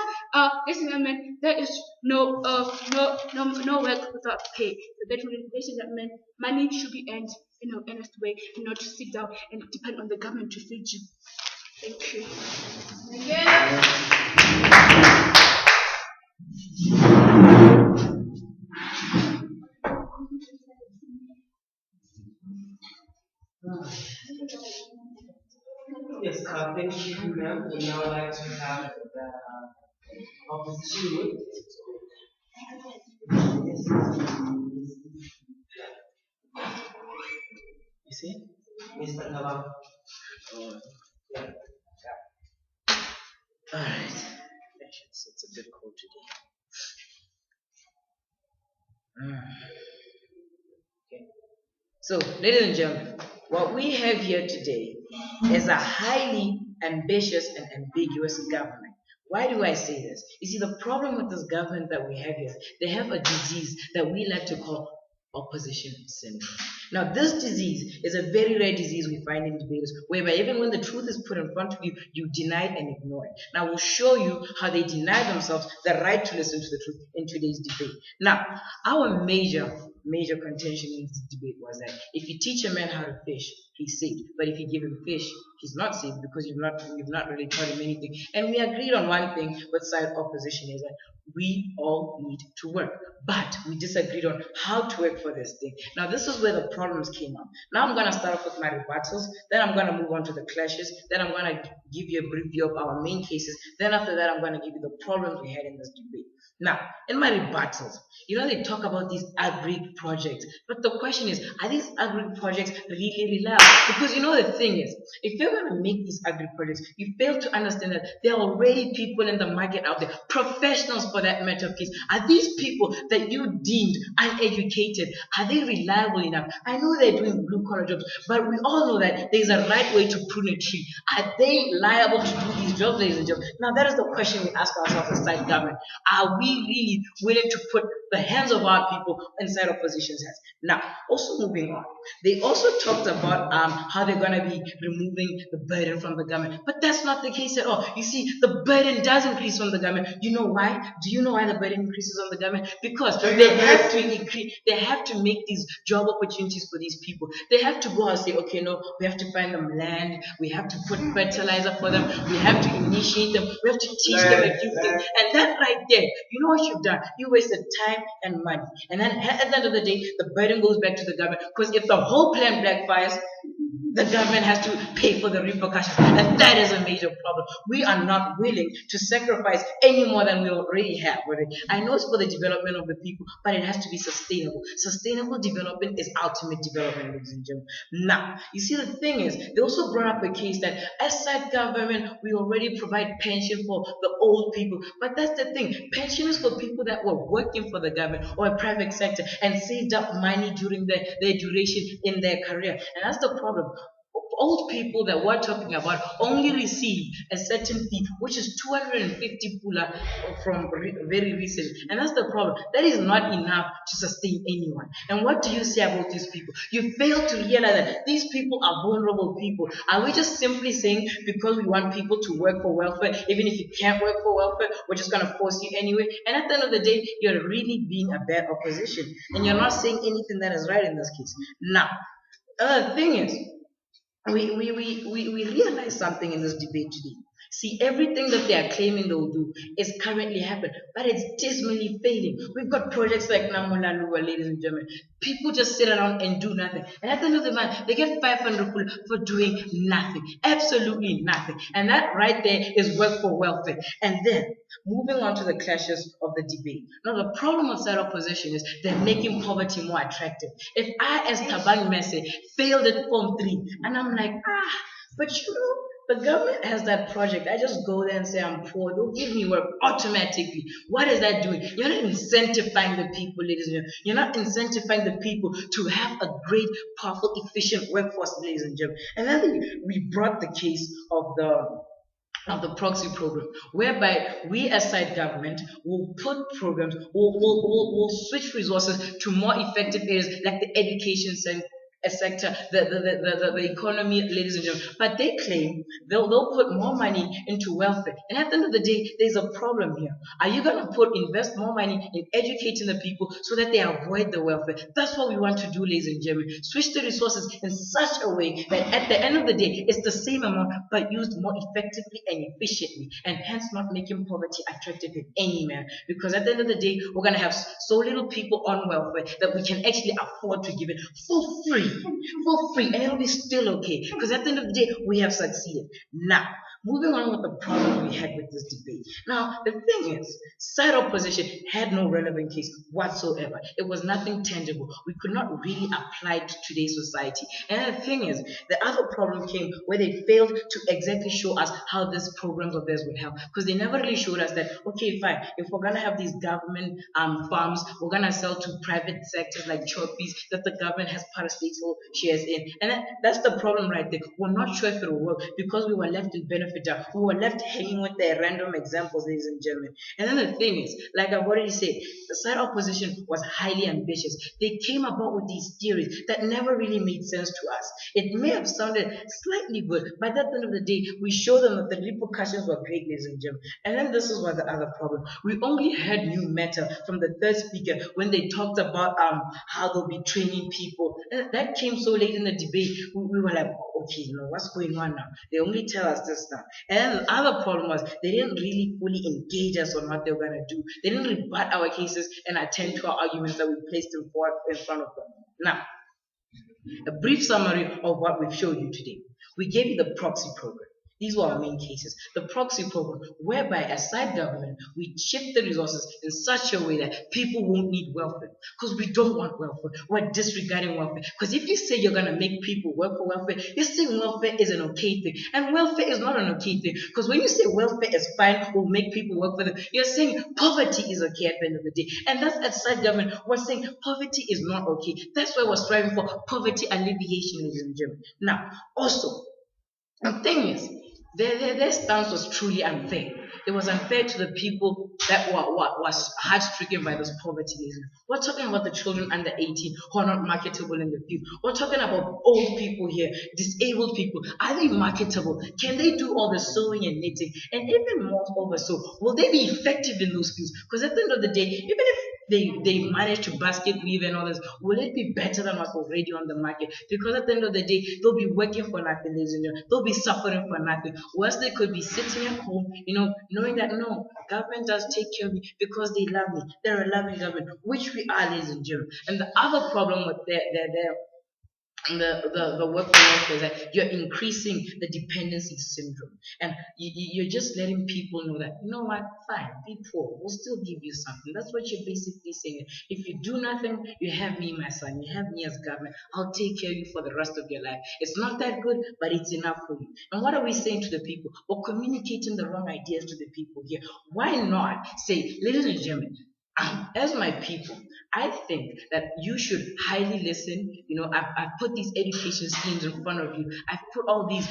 [SPEAKER 2] there is no work without pay. So that means money should be earned in an honest way, and not to sit down and depend on the government to feed you. Thank you.
[SPEAKER 1] Yes, thank you, ma'am. We now like to have the opposition group. You see? Mr. Nawab. Yeah. Alright. It's a bit cold today. Okay. So, ladies and gentlemen, what we have here today
[SPEAKER 6] is a highly ambitious and ambiguous government. Why do I say this? You see, the problem with this government that we have here, they have a disease that we like to call opposition syndrome. Now, this disease is a very rare disease we find in debaters, whereby even when the truth is put in front of you, you deny it and ignore it. Now, we'll show you how they deny themselves the right to listen to the truth in today's debate. Now, our major contention in this debate was that if you teach a man how to fish, he's saved. But if you give him fish, he's not saved because you've not really taught him anything. And we agreed on one thing with side opposition is that we all need to work. But we disagreed on how to work for this thing. Now this is where the problems came up. Now I'm gonna start off with my rebuttals, then I'm gonna move on to the clashes, then I'm gonna give you a brief view of our main cases, then after that I'm gonna give you the problems we had in this debate. Now, in my rebuttals, they talk about these agri projects, but the question is, are these agri projects really reliable? Because the thing is, if you're going to make these agri projects, you fail to understand that there are already people in the market out there, professionals for that matter of case. Are these people that you deemed uneducated, are they reliable enough? I know they're doing blue collar jobs, but we all know that there's a right way to prune a tree. Are they liable to do these jobs, ladies and gentlemen? Now, that is the question we ask ourselves as state government. Are we really willing to put the hands of our people inside opposition's hands? Now, also moving on, they also talked about how they're going to be removing the burden from the government, but that's not the case at all. You see, the burden does increase from the government. You know why? Do you know why the burden increases on the government? Because they have to increase, they have to make these job opportunities for these people. They have to go and say, okay, no, we have to find them land, we have to put fertilizer for them, we have to initiate them, we have to teach them a few things, and that right there, you know what you've done? You wasted time and money. And then at the end of the day, the burden goes back to the government. Because if the whole plan backfires, the government has to pay for the repercussions. And that is a major problem. We are not willing to sacrifice any more than we already have. I know it's for the development of the people, but it has to be sustainable. Sustainable development is ultimate development, ladies and gentlemen. Now, you see, the thing is, they also brought up a case that as side government, we already provide pension for the old people. But that's the thing. Pension is for people that were working for the government or a private sector and saved up money during their duration in their career. And that's the problem. Old people that we're talking about only receive a certain fee, which is 250 pula from very recent. And that's the problem. That is not enough to sustain anyone. And what do you say about these people? You fail to realize that these people are vulnerable people. Are we just simply saying because we want people to work for welfare, even if you can't work for welfare, we're just going to force you anyway? And at the end of the day, you're really being a bad opposition. And you're not saying anything that is right in this case. Now, the thing is, we realize something in this debate today. See, everything that they are claiming they will do is currently happening, but it's dismally failing. We've got projects like Namulalua, ladies and gentlemen. People just sit around and do nothing. And at the end of the month, they get 500 for doing nothing. Absolutely nothing. And that right there is work for welfare. And then, moving on to the clashes of the debate. Now, the problem with side opposition is they're making poverty more attractive. If I, as Tabang Mese, failed at Form 3, and I'm like, but the government has that project. I just go there and say I'm poor. They'll give me work automatically. What is that doing? You're not incentivizing the people, ladies and gentlemen. You're not incentivizing the people to have a great, powerful, efficient workforce, ladies and gentlemen. And then we brought the case of the proxy program, whereby we as side government will put programs, will switch resources to more effective areas like the education sector, the economy, ladies and gentlemen. But they claim they'll put more money into welfare. And at the end of the day, there's a problem here. Are you going to invest more money in educating the people so that they avoid the welfare? That's what we want to do, ladies and gentlemen. Switch the resources in such a way that at the end of the day, it's the same amount, but used more effectively and efficiently, and hence not making poverty attractive in any manner. Because at the end of the day, we're going to have so little people on welfare that we can actually afford to give it for free, and it'll be still okay, because at the end of the day, we have succeeded. Now, moving on with the problem we had with this debate. Now, the thing is, side opposition had no relevant case whatsoever. It was nothing tangible. We could not really apply it to today's society. And the thing is, the other problem came where they failed to exactly show us how these programs of theirs would help, because they never really showed us that, okay, fine, if we're going to have these government farms, we're going to sell to private sectors like choppies that the government has parastates meaningful shares in. And that's the problem right there. We're not sure if it will work because we were left with benefit. We were left hanging with their random examples, ladies and gentlemen. And then the thing is, like I've already said, the side opposition was highly ambitious. They came about with these theories that never really made sense to us. It may have sounded slightly good, but at the end of the day, we showed them that the repercussions were great, ladies and gentlemen. And then this is what the other problem. We only heard new matter from the third speaker when they talked about how they'll be training people. And that came so late in the debate. We were like, oh, okay, what's going on now? They only tell us this now. And then the other problem was they didn't really fully engage us on what they were gonna do. They didn't rebut our cases and attend to our arguments that we placed in front of them. Now, a brief summary of what we've showed you today. We gave you the proxy program. These were our main cases. The proxy program, whereby as side government, we shift the resources in such a way that people won't need welfare. Because we don't want welfare. We're disregarding welfare. Because if you say you're going to make people work for welfare, you're saying welfare is an okay thing. And welfare is not an okay thing. Because when you say welfare is fine, we'll make people work for them, you're saying poverty is okay at the end of the day. And that's at side government. We're saying poverty is not okay. That's why we're striving for poverty alleviation, ladies and gentlemen. Now, also, the thing is, their stance was truly unfair. It was unfair to the people that was hard stricken by this poverty. We're talking about the children under 18 who are not marketable in the field. We're talking about old people here, disabled people. Are they marketable? Can they do all the sewing and knitting? And even more over so, will they be effective in those fields? Because at the end of the day, even if they manage to basket weave and all this, will it be better than what's already on the market? Because at the end of the day, they'll be working for nothing, ladies and gentlemen. They'll be suffering for nothing. Worse, they could be sitting at home, knowing that no, government does take care of me because they love me. They're a loving government, which we are, ladies and gentlemen. And the other problem with the work welfare is that you're increasing the dependency syndrome, and you're just letting people know that, you know what, fine, be poor, we'll still give you something. That's what you're basically saying. If you do nothing, you have me, my son, you have me as government, I'll take care of you for the rest of your life. It's not that good, but it's enough for you. And what are we saying to the people? We're communicating the wrong ideas to the people here. Why not say, ladies and gentlemen, as my people, I think that you should highly listen. I've put these education schemes in front of you. I've put all these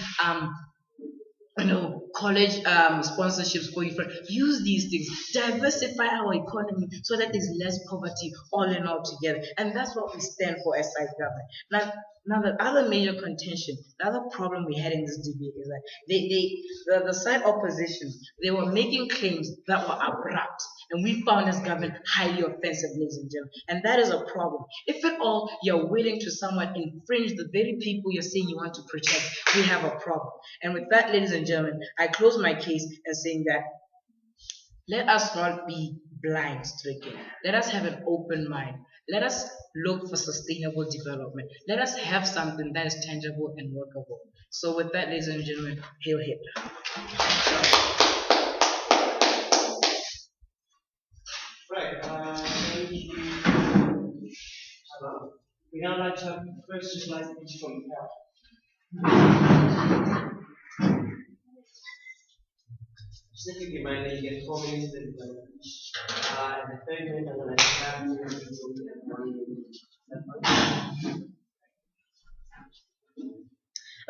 [SPEAKER 6] college sponsorships for you. Use these things, diversify our economy so that there's less poverty all in all together. And that's what we stand for as side government. Now the other major contention, the other problem we had in this debate is that the side opposition, they were making claims that were abrupt, and we found as government highly offensive, ladies and gentlemen. And that is a problem. If at all you're willing to somewhat infringe the very people you're saying you want to protect, we have a problem. And with that, ladies and gentlemen, I close my case and saying that let us not be blind stricken. Let us have an open mind. Let us look for sustainable development. Let us have something that is tangible and workable. So with that, ladies and gentlemen, hail Hitler.
[SPEAKER 1] Right, thank you. We now like to have questions like this from Cal. Just a quick reminder, you get 4 minutes to each. And the third minute, I'm going to have 1 minute.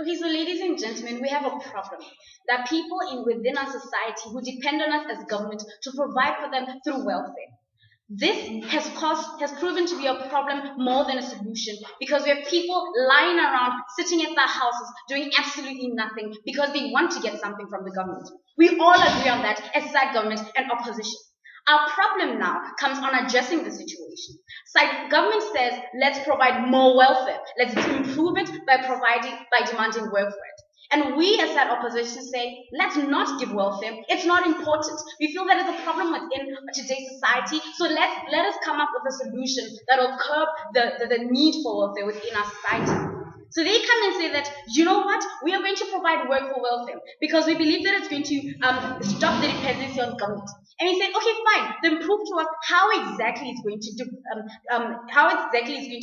[SPEAKER 4] Okay, so ladies and gentlemen, we have a problem. There are people within our society who depend on us as government to provide for them through welfare. This has proven to be a problem more than a solution, because we have people lying around, sitting at their houses, doing absolutely nothing because they want to get something from the government. We all agree on that as side government and opposition. Our problem now comes on addressing the situation. Side government says, let's provide more welfare. Let's improve it by demanding work for it. And we as side opposition say, let's not give welfare. It's not important. We feel that is a problem within today's society. So let us come up with a solution that will curb the need for welfare within our society. So they come and say that, you know what, we are going to provide work for welfare because we believe that it's going to stop the dependency on government. And we said, okay, fine. Then prove to us how exactly it's going to do,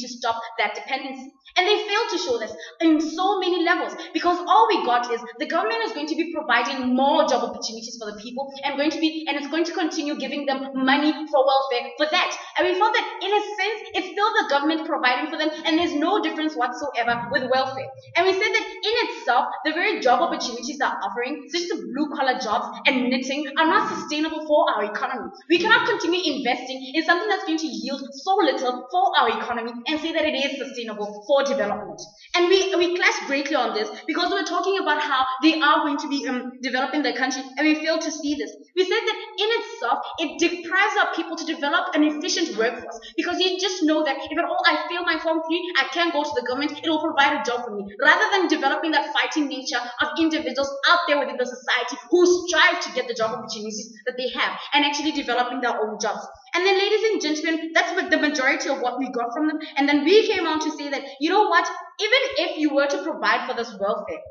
[SPEAKER 4] stop that dependency. And they failed to show this in so many levels because all we got is the government is going to be providing more job opportunities for the people and it's going to continue giving them money for welfare for that. And we felt that in a sense, it's still the government providing for them and there's no difference whatsoever with welfare. And we said that in itself, the very job opportunities they're offering, such as the blue-collar jobs and knitting, are not sustainable for our economy. We cannot continue investing in something that's going to yield so little for our economy and say that it is sustainable for development. And we clashed greatly on this because we were talking about how they are going to be developing their country, and we failed to see this. We said that in itself, it deprives our people to develop an efficient workforce because you just know that if at all I fail my Form 3, I can go to the government, it will provide a job for me, rather than developing that fighting nature of individuals out there within the society who strive to get the job opportunities that they have and actually developing their own jobs. And then, ladies and gentlemen, that's what the majority of what we got from them. And then we came on to say that, you know what, even if you were to provide for this welfare,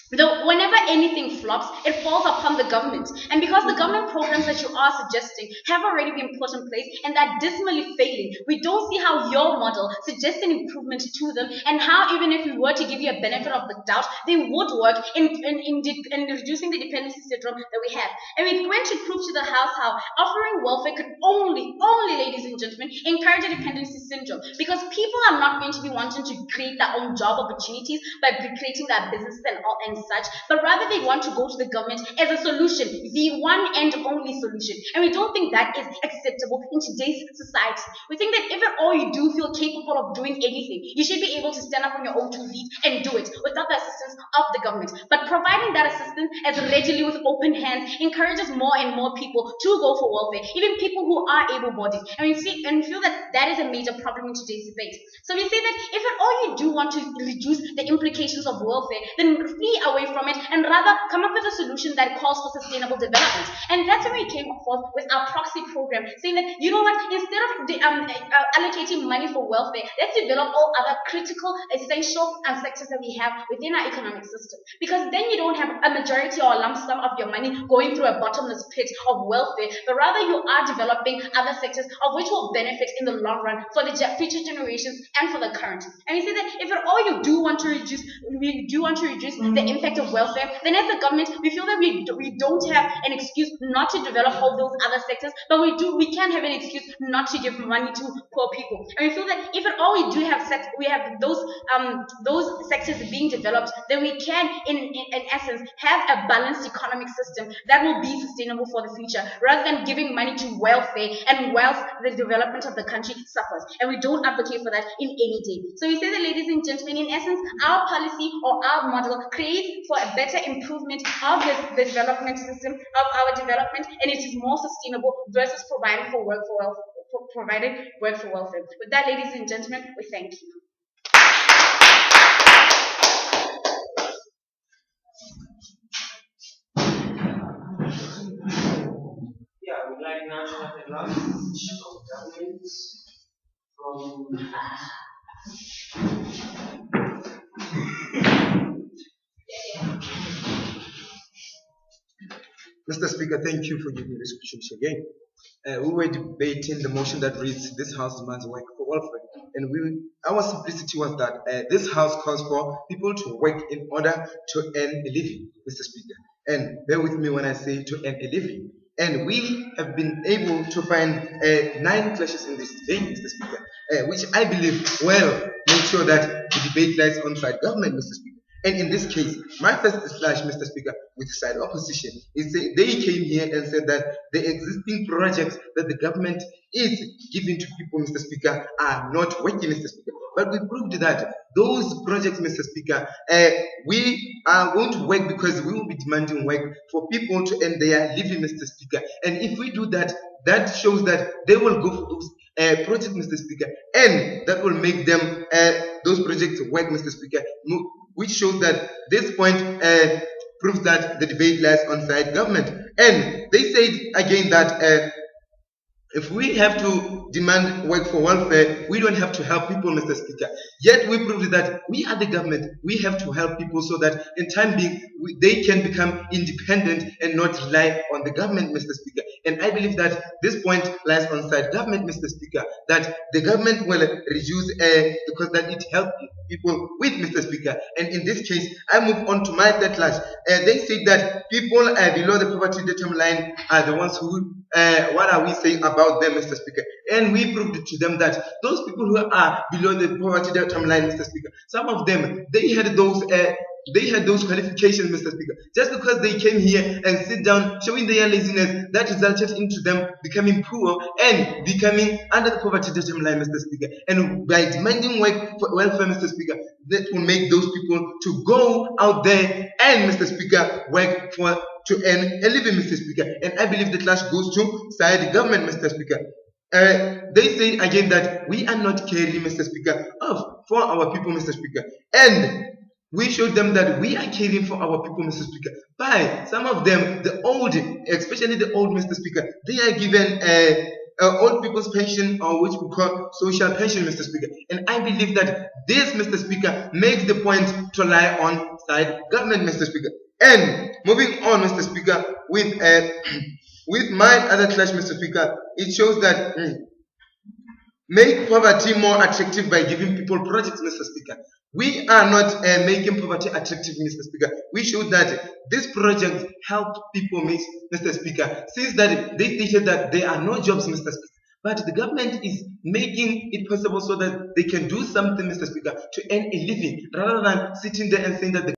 [SPEAKER 4] whenever anything flops, it falls upon the government. And because the government programs that you are suggesting have already been put in place and are dismally failing, we don't see how your model suggests an improvement to them and how even if we were to give you a benefit of the doubt, they would work in reducing the dependency syndrome that we have. And we went to prove to the House how offering welfare could only, ladies and gentlemen, encourage a dependency syndrome because people are not going to be wanting to create their own job opportunities by creating their businesses and such, but rather they want to go to the government as a solution, the one and only solution. And we don't think that is acceptable in today's society. We think that if at all you do feel capable of doing anything, you should be able to stand up on your own two feet and do it without the assistance of the government. But providing that assistance as readily with open hands encourages more and more people to go for welfare, even people who are able-bodied. And we feel that that is a major problem in today's debate. So we say that if at all you do want to reduce the implications of welfare, then flee away from it and rather come up with a solution that calls for sustainable development. And that's when we came forth with our proxy program, saying that, you know what, instead of allocating money for welfare, let's develop all other critical, essential sectors that we have within our economic system. Because then you don't have a majority or a lump sum of your money going through a bottomless pit of welfare, but rather you are developing other sectors of which will benefit in the long run for the future generations and for the current. And we say that if at all you do want to reduce the impact of welfare, then as a government, we feel that we don't have an excuse not to develop all those other sectors, but we can have an excuse not to give money to poor people. And we feel that if at all we have those sectors being developed, then we can, in essence, have a balanced economic system that will be sustainable for the future, rather than giving money to welfare and whilst the development of the country suffers. And we don't advocate for that in any day. So we say that, ladies and gentlemen, in essence, our policy or our model creates for a better improvement of the development system of our development, and it is more sustainable versus providing work for welfare. With that, ladies and gentlemen, we thank you.
[SPEAKER 1] Yeah, I would like now to have the last speech of government from
[SPEAKER 5] Mr. Speaker, thank you for giving me this opportunity again. We were debating the motion that reads, "This House demands work for welfare," and our simplicity was that this House calls for people to work in order to earn a living, Mr. Speaker. And bear with me when I say to earn a living. And we have been able to find 9 clashes in this debate, Mr. Speaker, which I believe make sure that the debate lies on side government, Mr. Speaker. And in this case, my first slash, Mr. Speaker, with side opposition is they came here and said that the existing projects that the government is giving to people, Mr. Speaker, are not working, Mr. Speaker. But we proved that those projects, Mr. Speaker, we are going to work because we will be demanding work for people to earn their living, Mr. Speaker. And if we do that, that shows that they will go for those projects, Mr. Speaker, and that will make them those projects work, Mr. Speaker, which shows that this point proves that the debate lies on side government. And they said again that If we have to demand work for welfare, we don't have to help people, Mr. Speaker. Yet we proved that we are the government. We have to help people so that in time being, they can become independent and not rely on the government, Mr. Speaker. And I believe that this point lies on side government, Mr. Speaker, that the government will reduce because that it helps people with, Mr. Speaker. And in this case, I move on to my third large. They say that people below the poverty determined line are the ones who, what are we saying about them, Mr. Speaker? And we proved to them that those people who are below the poverty determined line, Mr. Speaker, some of them, they had those qualifications, Mr. Speaker. Just because they came here and sit down showing their laziness, that resulted into them becoming poor and becoming under the poverty determined line, Mr. Speaker. And by demanding work for welfare, Mr. Speaker, that will make those people to go out there and, Mr. Speaker, work for to earn a living, Mr. Speaker. And I believe the clash goes to side government, Mr. Speaker. They say again that we are not caring, Mr. Speaker, for our people, Mr. Speaker. And we showed them that we are caring for our people, Mr. Speaker. By some of them, the old, especially the old, Mr. Speaker, they are given old people's pension, or which we call social pension, Mr. Speaker. And I believe that this, Mr. Speaker, makes the point to lie on side government, Mr. Speaker. And moving on, Mr. Speaker, with with my other clash, Mr. Speaker, it shows that make poverty more attractive by giving people projects, Mr. Speaker. We are not making poverty attractive, Mr. Speaker. We showed that this project helped people, Mr. Speaker, since that they stated that there are no jobs, Mr. Speaker. But the government is making it possible so that they can do something, Mr. Speaker, to earn a living rather than sitting there and saying that the